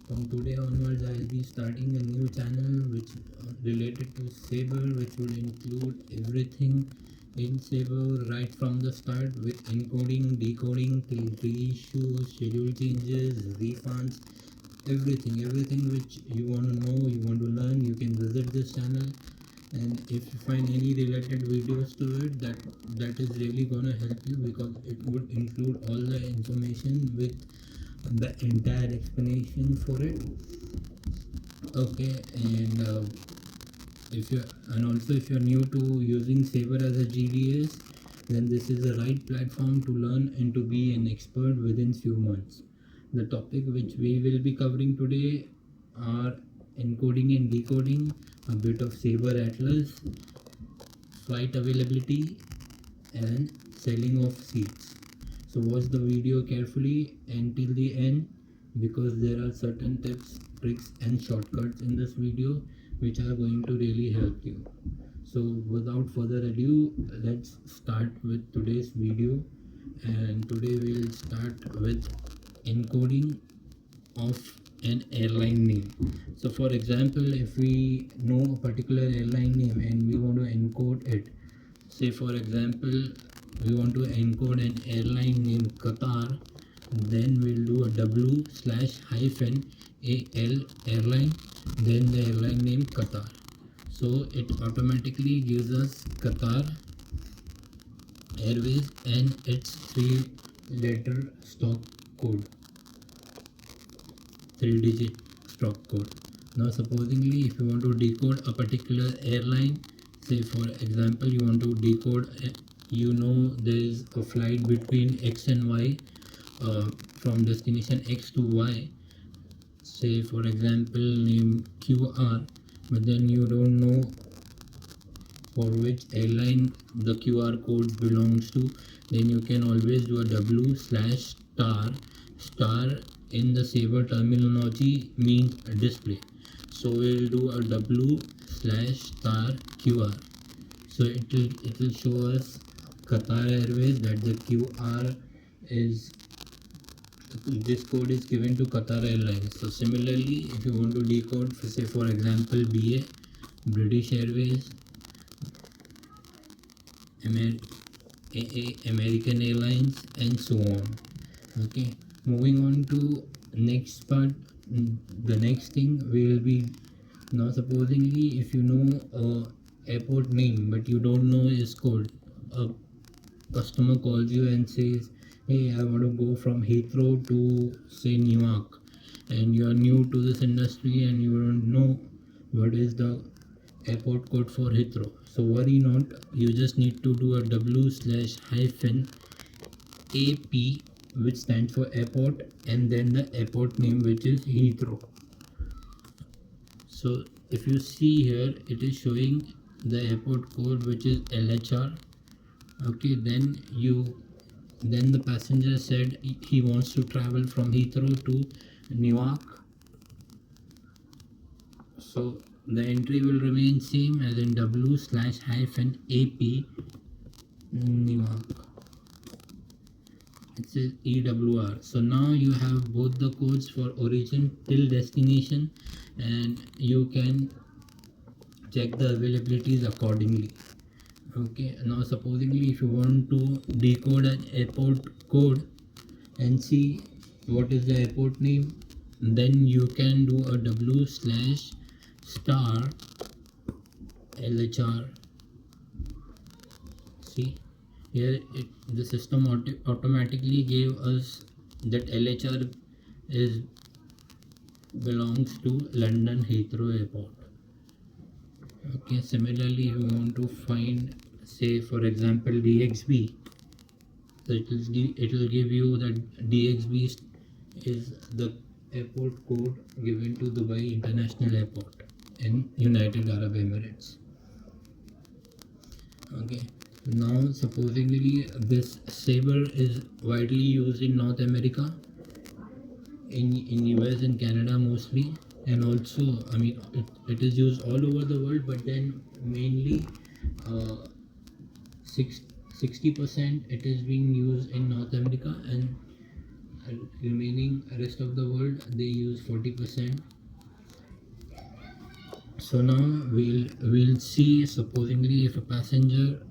From today onwards, I'll be starting a new channel which related to Sabre, which will include everything in Sabre right from the start, with encoding, decoding till reissues, schedule changes, refunds, everything which you want to know, you want to learn. You can visit this channel, and if you find any related videos to it, that is really gonna help you, because it would include all the information with the entire explanation for it. Okay, and if you and also if you're new to using Sabre as a GDS, then this is the right platform to learn and to be an expert within few months. The topic which we will be covering today are encoding and decoding, a bit of Sabre Atlas, flight availability, and selling of seats. So watch the video carefully until the end, because there are certain tips, tricks and shortcuts in this video which are going to really help you. So without further ado, let's start with today's video. And today we'll start with encoding of an airline name. So for example, if we know a particular airline name and we want to encode it, say for example we want to encode an airline name Qatar, then we'll do a W slash hyphen AL airline, then the airline name Qatar. So it automatically gives us Qatar Airways and its 3-letter stock code, 3-digit stock code. Now supposingly if you want to decode a particular airline, say for example you want to decode, you know there is a flight between X and Y, from destination X to Y, say for example name QR, but then you don't know for which airline the QR code belongs to, then you can always do a W slash star. Star in the Sabre terminology means display. So we'll do a W slash star QR. So it will show us Qatar Airways, that the QR is, this code is given to Qatar Airlines. So similarly, if you want to decode, say for example BA, British Airways, American Airlines, and so on. Okay, moving on to next part. The next thing we will be, now supposingly if you know a airport name but you don't know its code, a customer calls you and says, hey, I want to go from Heathrow to say Newark, and you are new to this industry and you don't know what is the airport code for Heathrow. So worry not, you just need to do a W slash hyphen AP, which stands for airport, and then the airport name, which is Heathrow. So if you see here, it is showing the airport code, which is LHR. Okay, then the passenger said he wants to travel from Heathrow to Newark. So the entry will remain same as in W slash hyphen AP Newark. It says EWR. So now you have both the codes for origin till destination, and you can check the availabilities accordingly. Okay, now supposingly if you want to decode an airport code and see what is the airport name, then you can do a W slash star LHR. See here, the system automatically gave us that LHR is belongs to London Heathrow Airport. Okay, similarly if you want to find, say for example DXB, so it will give you that DXB is the airport code given to Dubai International Airport in United Arab Emirates. Okay, now supposedly this Sabre is widely used in North America, in US and Canada mostly, and also I mean it is used all over the world, but then mainly 60% it is being used in North America, and remaining rest of the world they use 40%. So now we'll see, supposingly if a passenger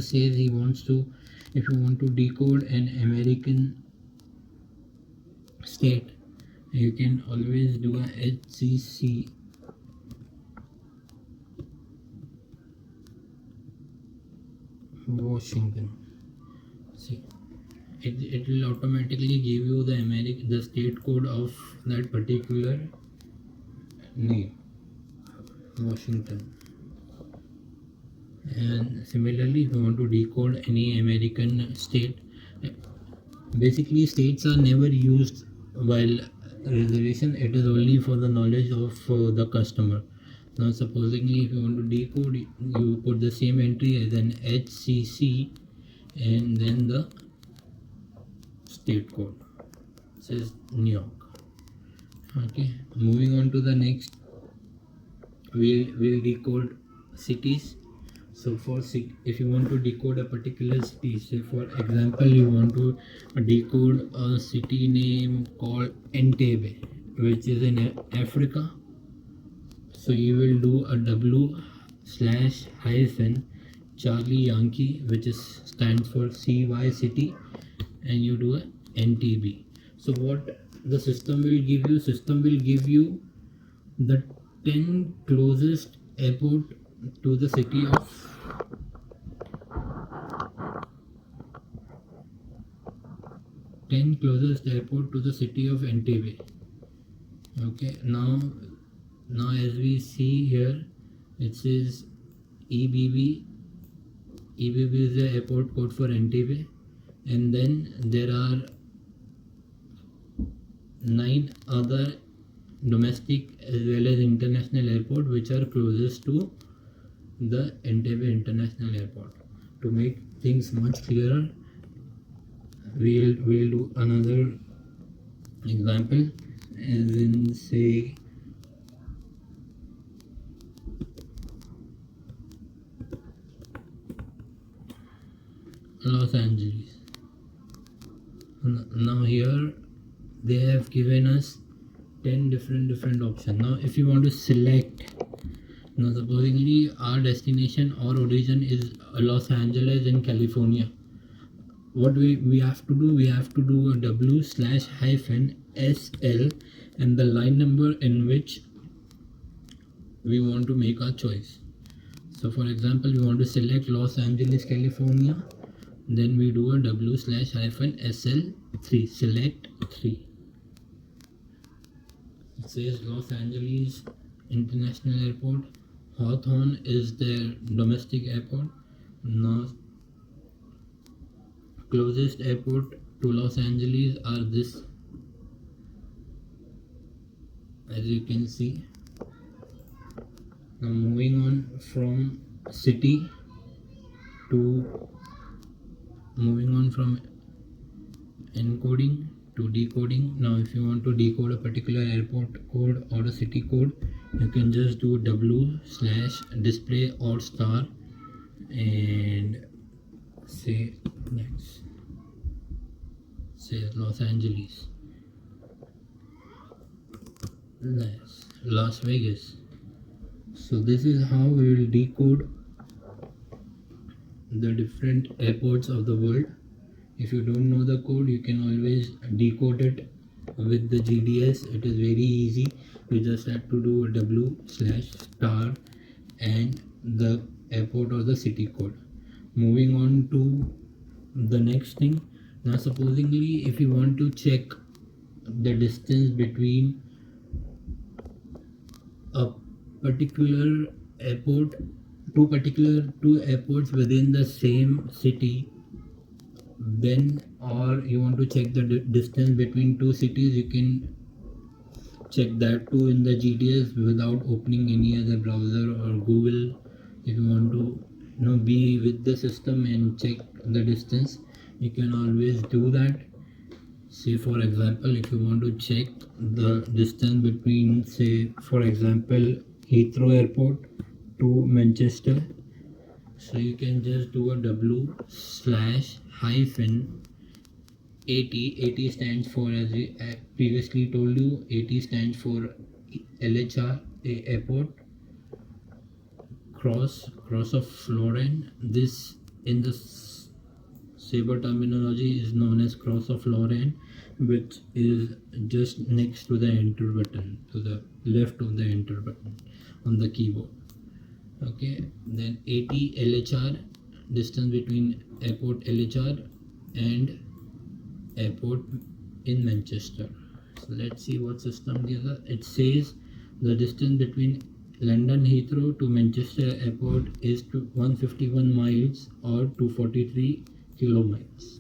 says he wants to, if you want to decode an American state, you can always do a HCC Washington. See, it will automatically give you the state code of that particular name, Washington. And similarly, if you want to decode any American state, basically states are never used while reservation. It is only for the knowledge of the customer. Now supposingly if you want to decode, you put the same entry as an HCC and then the state code. This is New York. Okay, moving on to the next, we'll decode cities. So if you want to decode a particular city, say for example you want to decode a city name called Entebbe, which is in Africa. So you will do a W/- Charlie Yankee, which stands for CY city, and you do a NTB. So what the system will give you? System will give you the 10 closest airport to the city of 10 closest airport to the city of Entebbe. Okay, now as we see here, it says EBB. EBB is the airport code for Entebbe, and then there are 9 other domestic as well as international airport which are closest to the Entebbe International Airport. To make things much clearer, we'll do another example, as in say Los Angeles. Now here they have given us 10 different options. Now if you want to select, now supposedly our destination or origin is Los Angeles in California, what we have to do, we have to do a W/-SL and the line number in which we want to make our choice. So for example, we want to select Los Angeles, California, then we do a W/-SL3, select 3. It says Los Angeles International Airport. Hawthorne is their domestic airport. Now closest airport to Los Angeles are this, as you can see. Now moving on from city to encoding to decoding. Now if you want to decode a particular airport code or a city code, you can just do W/display or star and say next, say Los Angeles, Las Vegas. So this is how we will decode the different airports of the world. If you don't know the code, you can always decode it with the GDS. It is very easy. You just have to do a W/star and the airport or the city code. Moving on to the next thing. Now supposingly if you want to check the distance between a particular airport, two airports within the same city, then or you want to check the distance between two cities, you can check that too in the GDS without opening any other browser or Google. If you want to be with the system and check the distance, you can always do that. Say for example, if you want to check the distance between, say for example, Heathrow Airport to Manchester, so you can just do a W/-, AT stands for, as I previously told you, AT stands for LHR, airport cross of Lorraine. This in the Sabre terminology is known as cross of Lorraine, which is just next to the enter button, to the left of the enter button on the keyboard. Okay, then AT LHR, distance between airport LHR and airport in Manchester. So let's see what system gives us. It says the distance between London Heathrow to Manchester Airport is 151 miles or 243 kilomiles.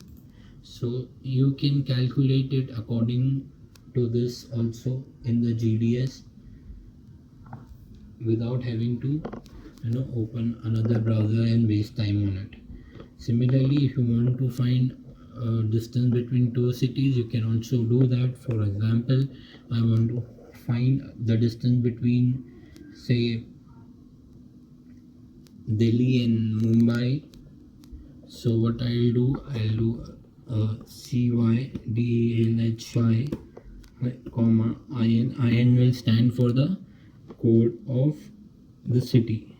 So you can calculate it according to this also in the GDS without having to open another browser and waste time on it. Similarly, if you want to find distance between two cities, you can also do that. For example, I want to find the distance between, say, Delhi and Mumbai. So what I'll do CYDLHY comma IN will stand for the code of the city.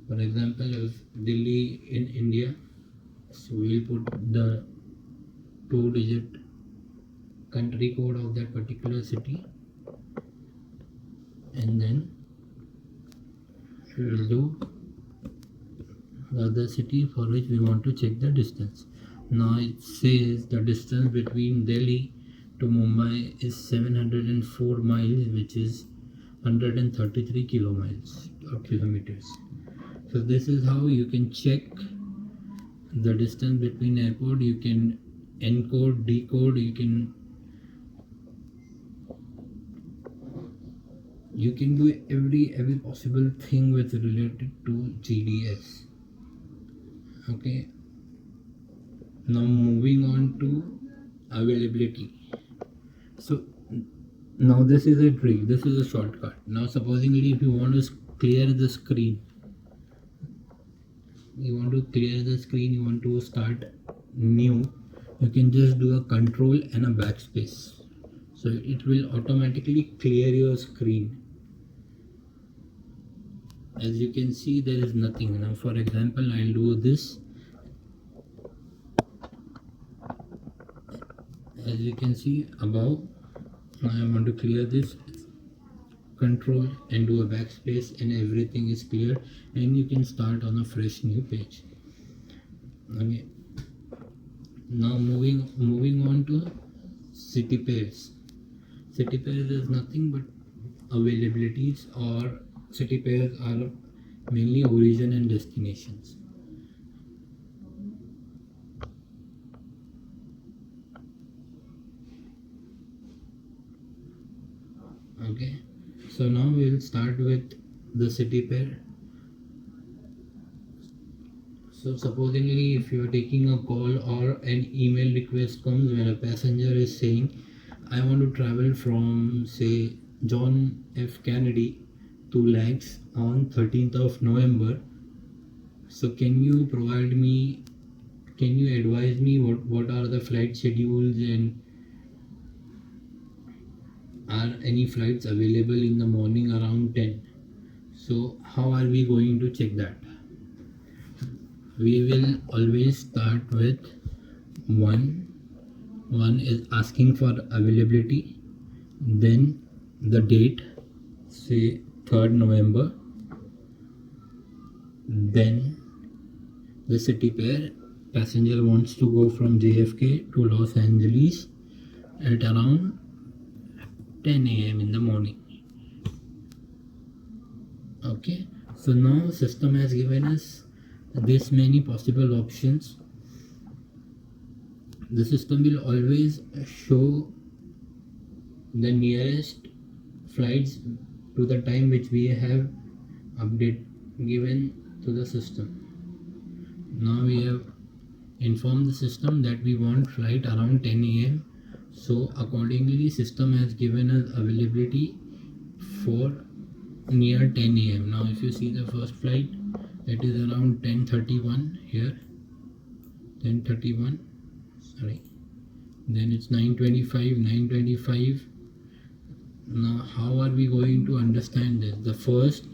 For example, if Delhi in India, so we'll put the 2-digit country code of that particular city, and then we'll do the other city for which we want to check the distance. Now it says the distance between Delhi to Mumbai is 704 miles, which is 133 kilometers. So this is how you can check the distance between airport. You can encode, decode, you can do every possible thing with related to GDS. Okay, now moving on to availability. So now this is a trick, this is a shortcut. Now supposingly if you want to clear the screen, you want to start new, you can just do a control and a backspace, so it will automatically clear your screen. As you can see, there is nothing. Now for example, I'll do this. As you can see above, now I want to clear this, control and do a backspace, and everything is clear, and you can start on a fresh new page. Okay, now moving on to city pairs. City pairs is nothing but availabilities, or city pairs are mainly origin and destinations. Okay, so now we will start with the city pair. So supposingly if you are taking a call or an email request comes when a passenger is saying, I want to travel from, say, John F. Kennedy to Lax on 13th of November. So can you advise me what are the flight schedules, and are any flights available in the morning around 10? So how are we going to check that? We will always start with one is asking for availability, then the date, say 3rd November, then the city pair. Passenger wants to go from JFK to Los Angeles at around 10 a.m. in the morning. Okay, so now system has given us this many possible options. The system will always show the nearest flights to the time which we have given to the system. Now we have informed the system that we want flight around 10 a.m. So accordingly system has given us availability for near 10 a.m. Now if you see the first flight, it is around 10:31 here, 10:31. right? Then it's 925. Now how are we going to understand this? The first